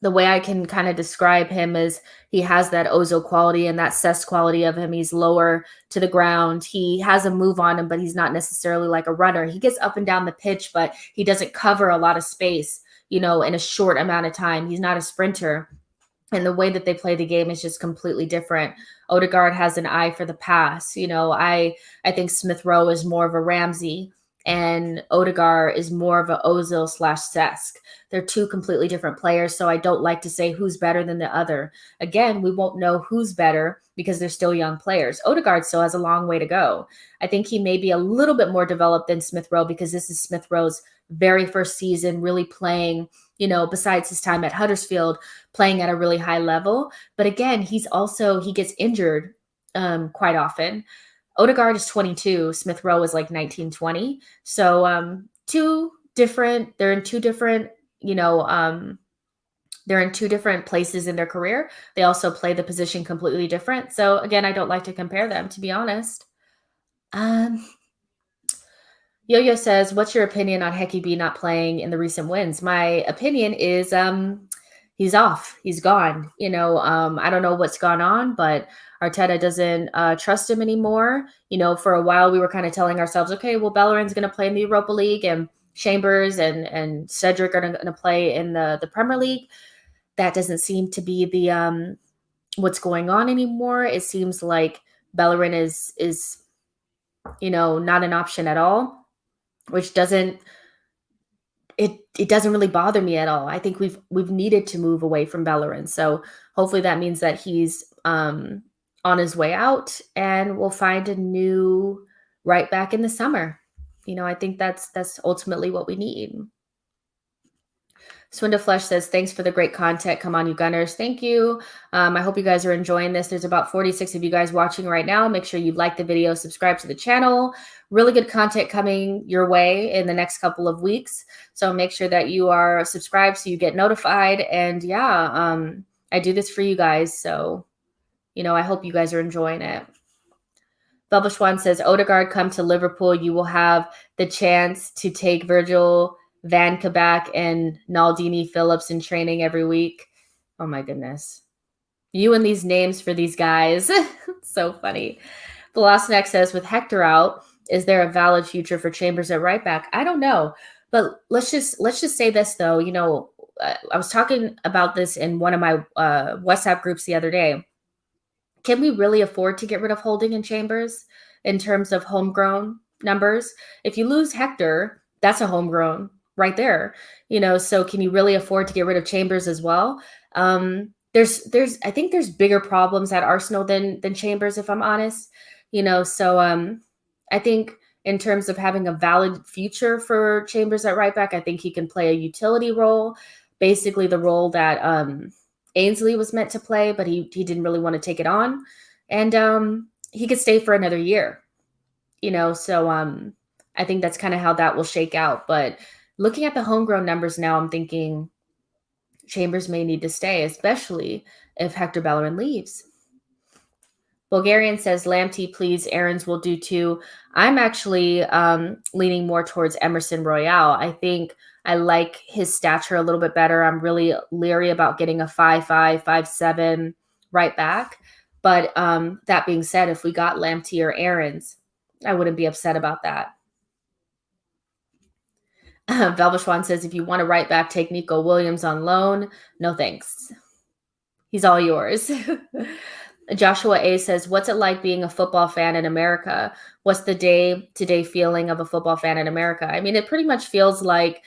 the way I can kind of describe him is he has that Ozil quality and that Cess quality of him. He's lower to the ground. He has a move on him, but he's not necessarily like a runner. He gets up and down the pitch, but he doesn't cover a lot of space, in a short amount of time. He's not a sprinter. And the way that they play the game is just completely different. Odegaard has an eye for the pass. I think Smith Rowe is more of a Ramsey, and Odegaard is more of a Ozil / Cesc. They're two completely different players, so I don't like to say who's better than the other. Again, we won't know who's better because they're still young players. Odegaard still has a long way to go. I think he may be a little bit more developed than Smith Rowe because this is Smith Rowe's very first season really playing, besides his time at Huddersfield, playing at a really high level. But again, he gets injured quite often. Odegaard is 22. Smith Rowe is like 19, 20. So they're in two different, they're in two different places in their career. They also play the position completely different. So again, I don't like to compare them, to be honest. Yo-Yo says, what's your opinion on Hekeby not playing in the recent wins? My opinion is he's off. He's gone. I don't know what's gone on, but Arteta doesn't trust him anymore. For a while we were kind of telling ourselves, okay, well, Bellerin's going to play in the Europa League and Chambers and Cedric are going to play in the Premier League. That doesn't seem to be the what's going on anymore. It seems like Bellerin is not an option at all, which doesn't really bother me at all. I think we've needed to move away from Bellerin. So hopefully that means that he's on his way out and we'll find a new right back in the summer. I think that's ultimately what we need. Swindle Flesh says, thanks for the great content. Come on, you Gunners. Thank you. I hope you guys are enjoying this. There's about 46 of you guys watching right now. Make sure you like the video, subscribe to the channel. Really good content coming your way in the next couple of weeks. So make sure that you are subscribed so you get notified. And yeah, I do this for you guys. So, I hope you guys are enjoying it. Velvet Swan says, Odegaard, come to Liverpool. You will have the chance to take Virgil Van Kabak and Naldini Phillips in training every week. Oh my goodness. You and these names for these guys. So funny. Velocinac says, with Hector out, is there a valid future for Chambers at right back? I don't know. But let's just say this though. I was talking about this in one of my WhatsApp groups the other day. Can we really afford to get rid of Holding and Chambers in terms of homegrown numbers? If you lose Hector, that's a homegrown right there, so can you really afford to get rid of Chambers as well? I think there's bigger problems at Arsenal than Chambers, if I'm honest, so I think in terms of having a valid future for Chambers at right back, I think he can play a utility role, basically the role that Ainsley was meant to play, but he didn't really want to take it on, and he could stay for another year, so I think that's kind of how that will shake out. But looking at the homegrown numbers now, I'm thinking Chambers may need to stay, especially if Hector Bellerin leaves. Bulgarian says, Lamptey, please. Aaron's will do too. I'm actually leaning more towards Emerson Royale. I think I like his stature a little bit better. I'm really leery about getting a 5'5", 5'7" right back. But that being said, if we got Lamptey or Aaron's, I wouldn't be upset about that. Velvishwan says, if you want to right back, take Nico Williams on loan. No thanks. He's all yours. Joshua A says, what's it like being a football fan in America? What's the day-to-day feeling of a football fan in America? I mean, it pretty much feels like,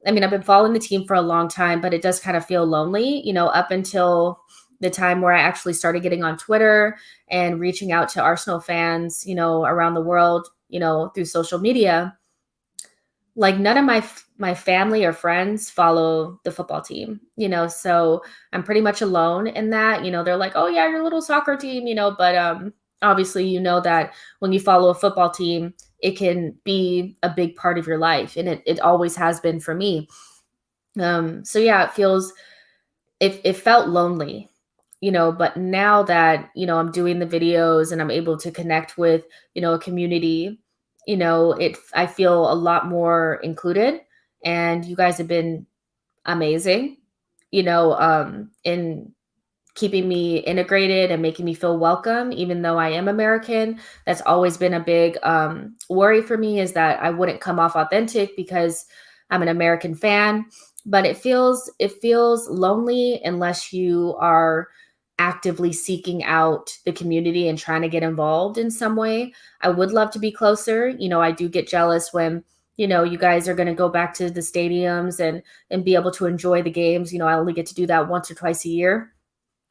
I've been following the team for a long time, but it does kind of feel lonely, up until the time where I actually started getting on Twitter and reaching out to Arsenal fans, around the world, through social media. Like none of my family or friends follow the football team, so I'm pretty much alone in that, they're like, oh yeah, your little soccer team, but obviously, that when you follow a football team, it can be a big part of your life. And it always has been for me. So yeah, it feels it felt lonely, but now that, I'm doing the videos and I'm able to connect with, a community, I feel a lot more included, and you guys have been amazing, in keeping me integrated and making me feel welcome, even though I am American. That's always been a big worry for me, is that I wouldn't come off authentic because I'm an American fan. But it feels lonely unless you are actively seeking out the community and trying to get involved in some way. I would love to be closer. I do get jealous when you guys are going to go back to the stadiums and be able to enjoy the games. I only get to do that once or twice a year,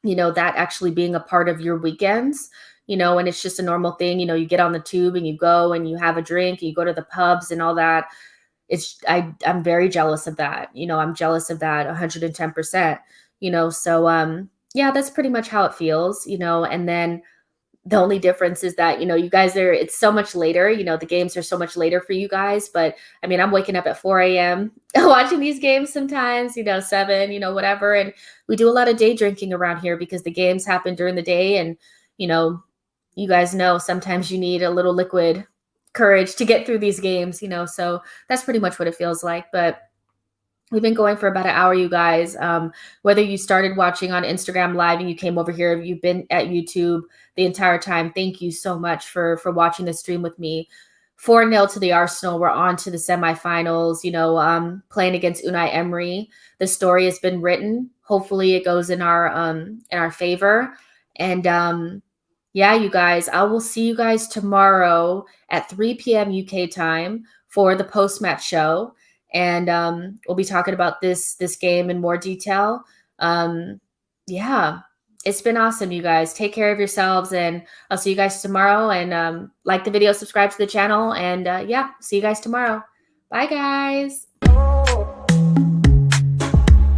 that actually being a part of your weekends, and it's just a normal thing. You get on the tube and you go and you have a drink and you go to the pubs and all that. I'm very jealous of that. I'm jealous of that 110%, so yeah, that's pretty much how it feels, and then the only difference is that, you guys it's so much later, the games are so much later for you guys. But I mean, I'm waking up at 4 a.m. watching these games sometimes, 7, whatever. And we do a lot of day drinking around here because the games happen during the day. And, you guys know sometimes you need a little liquid courage to get through these games, so that's pretty much what it feels like. But we've been going for about an hour, you guys. Whether you started watching on Instagram Live and you came over here, if you've been at YouTube the entire time, thank you so much for watching the stream with me. 4-0 to the Arsenal. We're on to the semifinals, playing against Unai Emery. The story has been written. Hopefully it goes in our favor. And yeah, you guys, I will see you guys tomorrow at 3 p.m. UK time for the post-match show. And we'll be talking about this game in more detail. Yeah, it's been awesome, you guys. Take care of yourselves, and I'll see you guys tomorrow. And like the video, subscribe to the channel, and yeah, see you guys tomorrow. Bye, guys.